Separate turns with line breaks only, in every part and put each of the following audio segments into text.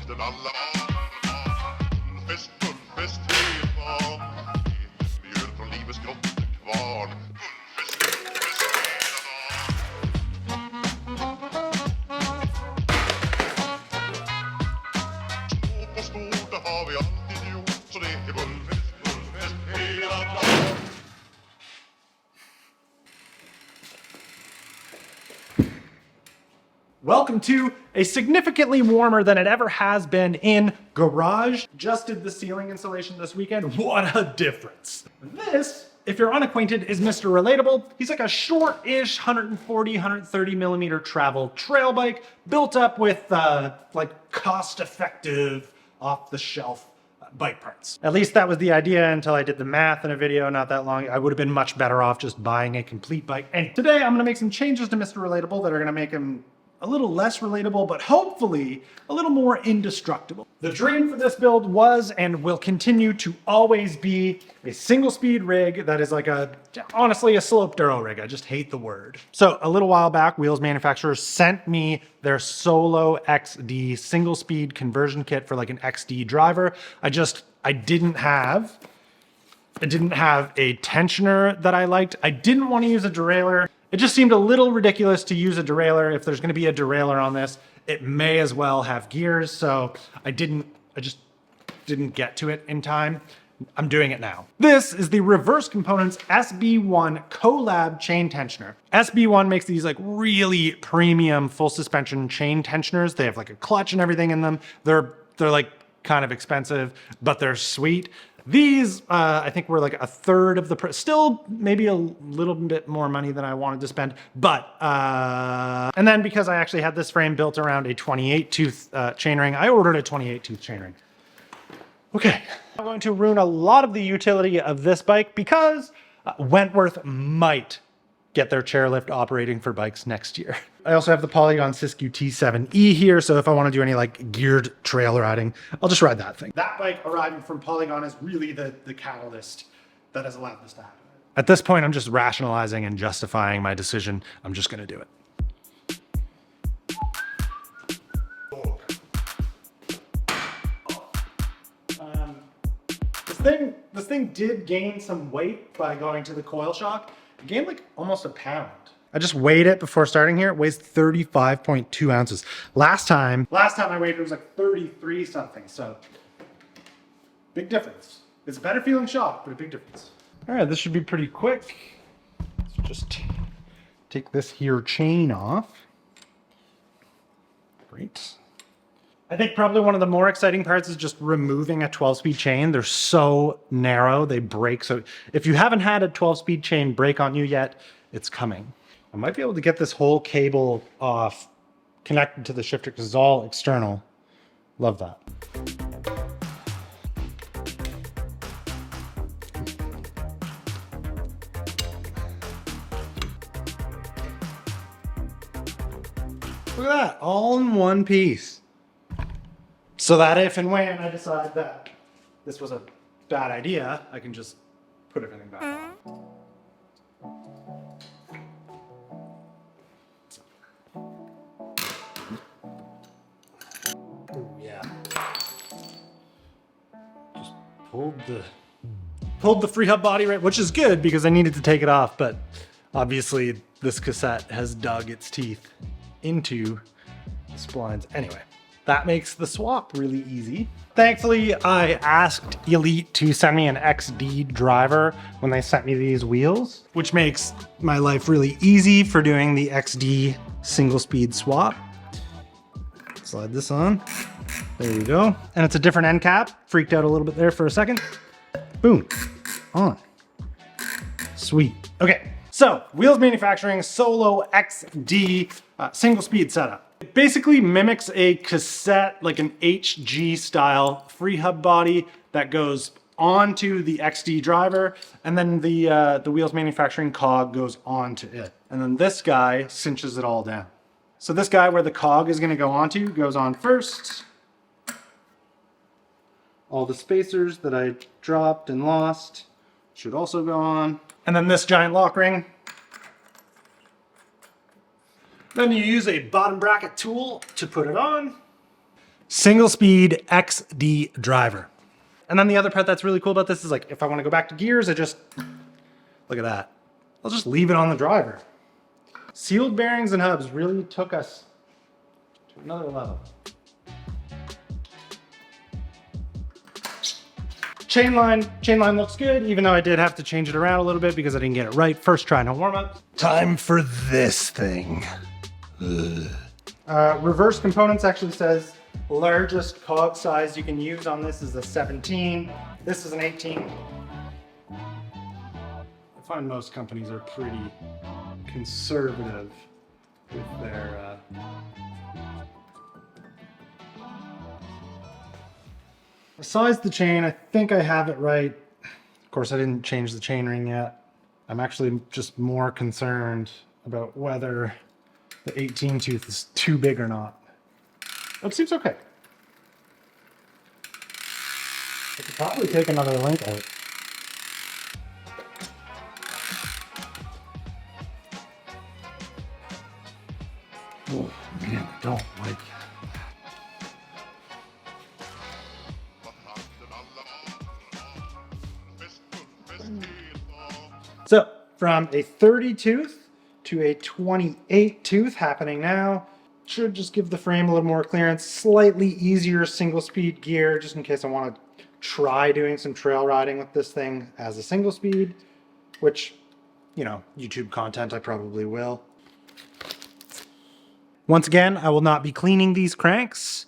festen alla Gullfest, hej fan. Mjöl från livets grottekvarn. Gullfest hela dagen. På stort, det har vi alltid gjort. Så det är gullfest hela dagen.
Welcome to a significantly warmer than it ever has been in garage. Just did the ceiling installation this weekend. What a difference. This, if you're unacquainted, is Mr. Relatable. He's like a short-ish 140, 130 millimeter travel trail bike built up with like cost-effective, off-the-shelf bike parts. At least that was the idea until I did the math in a video not that long. I would have been much better off just buying a complete bike. And today I'm gonna make some changes to Mr. Relatable that are gonna make him a little less relatable, but hopefully a little more indestructible. The dream for this build was and will continue to always be a single speed rig that is like honestly a slope duro rig. I just hate the word. So a little while back, Wheels manufacturers sent me their Solo XD single speed conversion kit for like an XD driver. I didn't have a tensioner that I liked. I didn't want to use a derailleur. It just seemed a little ridiculous to use a derailleur. If there's going to be a derailleur on this, it may as well have gears. So I just didn't get to it in time. I'm doing it now. This is the Reverse Components SB1 Collab chain tensioner. SB1 makes these like really premium full suspension chain tensioners. They have like a clutch and everything in them. They're like kind of expensive, but they're sweet. These, I think were like a third of the price, still maybe a little bit more money than I wanted to spend, but, and then because I actually had this frame built around a 28 tooth chainring, I ordered a 28 tooth chainring. Okay, I'm going to ruin a lot of the utility of this bike because Wentworth might get their chairlift operating for bikes next year. I also have the Polygon Siskiyou T7E here, so if I want to do any like geared trail riding, I'll just ride that thing. That bike arriving from Polygon is really the catalyst that has allowed this to happen. At this point, I'm just rationalizing and justifying my decision. I'm just going to do it. This thing did gain some weight by going to the coil shock. It gained like almost a pound. I just weighed it before starting here. It weighs 35.2 ounces. Last time I weighed it was like 33 something. So big difference. It's a better feeling shock, but a big difference. All right, this should be pretty quick. Let's just take this here chain off. Great. I think probably one of the more exciting parts is just removing a 12-speed chain. They're so narrow, they break. So if you haven't had a 12-speed chain break on you yet, it's coming. I might be able to get this whole cable off, connected to the shifter because it's all external. Love that. Look at that, all in one piece. So that if and when I decide that this was a bad idea, I can just put everything back on. Oh yeah. Just pulled the free hub body right, which is good because I needed to take it off, but obviously this cassette has dug its teeth into the splines. Anyway. That makes the swap really easy. Thankfully, I asked Elite to send me an XD driver when they sent me these wheels, which makes my life really easy for doing the XD single speed swap. Slide this on. There you go. And it's a different end cap. Freaked out a little bit there for a second. Boom. On. Sweet. Okay. So, Wheels Manufacturing Solo XD single speed setup. It basically mimics a cassette, like an HG style free hub body that goes onto the XD driver, and then the Wheels Manufacturing cog goes onto it. And then this guy cinches it all down. So this guy where the cog is gonna go onto goes on first. All the spacers that I dropped and lost should also go on. And then this giant lock ring. Then you use a bottom bracket tool to put it on. single speed XD driver. And then the other part that's really cool about this is like, if I want to go back to gears, I just, look at that. I'll just leave it on the driver. Sealed bearings and hubs really took us to another level. Chainline looks good, even though I did have to change it around a little bit because I didn't get it right first try, no warm up. Time for this thing. Reverse components actually says largest cog size you can use on this is a 17. This is an 18. I find most companies are pretty conservative with their besides the chain. I think I have it right. Of course, I didn't change the chain ring yet. I'm actually just more concerned about whether the 18 tooth is too big or not. It seems okay. I could probably take another link out. Oh man, I don't like. So from a 30 tooth to a 28 tooth happening now. Should just give the frame a little more clearance. Slightly easier single speed gear, just in case I want to try doing some trail riding with this thing as a single speed, which, you know, YouTube content I probably will. Once again, I will not be cleaning these cranks.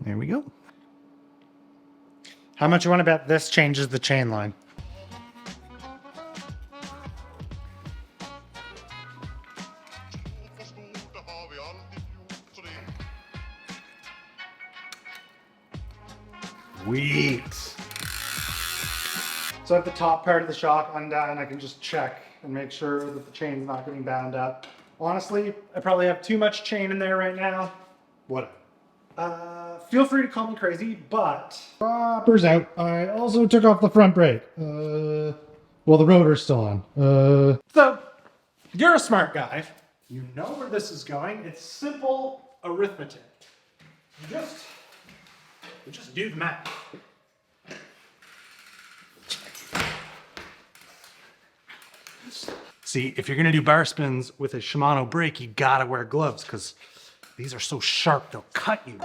There we go. How much you want to bet this changes the chain line? Sweet. So I have the top part of the shock undone. I can just check and make sure that the chain's not getting bound up. Honestly, I probably have too much chain in there right now. Whatever. Feel free to call me crazy, but bopper's out. I also took off the front brake. Well, the rotor's still on. So, you're a smart guy. You know where this is going. It's simple arithmetic. You just do the math. See, if you're gonna do bar spins with a Shimano brake, you gotta wear gloves because these are so sharp, they'll cut you.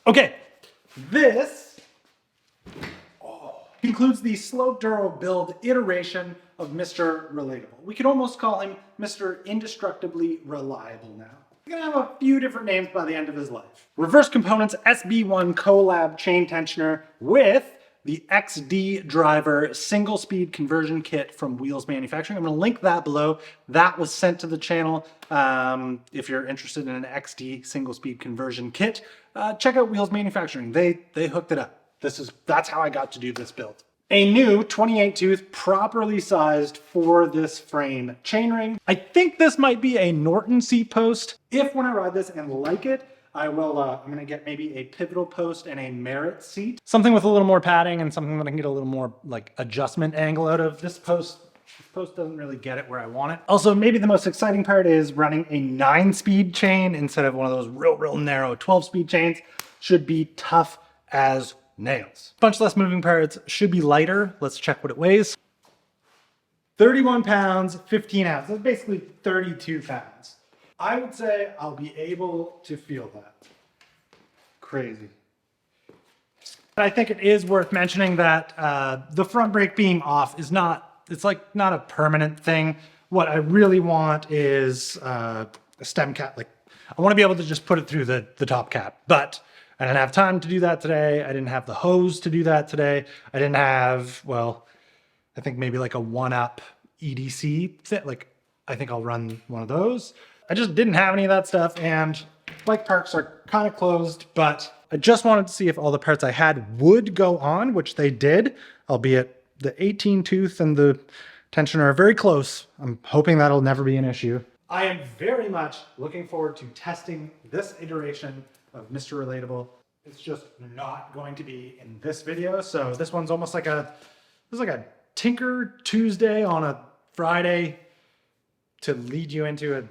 Okay, this concludes the Slow Duro Build iteration of Mr. Relatable. We could almost call him Mr. Indestructibly Reliable now. He's gonna have a few different names by the end of his life. Reverse Components SB1 Collab Chain Tensioner with the XD Driver single speed conversion kit from Wheels Manufacturing. I'm gonna link that below. That was sent to the channel. If you're interested in an XD single speed conversion kit, check out Wheels Manufacturing. They hooked it up. That's how I got to do this build. A new 28 tooth, properly sized for this frame chainring. I think this might be a Norton seat post. If when I ride this and like it, I will, I'm gonna get maybe a pivotal post and a Merit seat. Something with a little more padding and something that I can get a little more like adjustment angle out of. This post doesn't really get it where I want it. Also, maybe the most exciting part is running a 9-speed chain instead of one of those real narrow 12-speed chains. Should be tough as nails. Bunch less moving parts, should be lighter. Let's check what it weighs. 31 pounds, 15 ounces. That's basically 32 pounds. I would say I'll be able to feel that. Crazy. I think it is worth mentioning that the front brake being off is not a permanent thing. What I really want is a stem cap, like I want to be able to just put it through the top cap, but I didn't have time to do that today. I didn't have the hose to do that today. I didn't have, well, I think maybe like a 1-up EDC set. Like, I think I'll run one of those. I just didn't have any of that stuff, and bike parks are kind of closed, but I just wanted to see if all the parts I had would go on, which they did, albeit the 18 tooth and the tensioner are very close. I'm hoping that'll never be an issue. I am very much looking forward to testing this iteration of Mr. Relatable. It's just not going to be in this video. So this one's almost like this is like a Tinker Tuesday on a Friday to lead you into a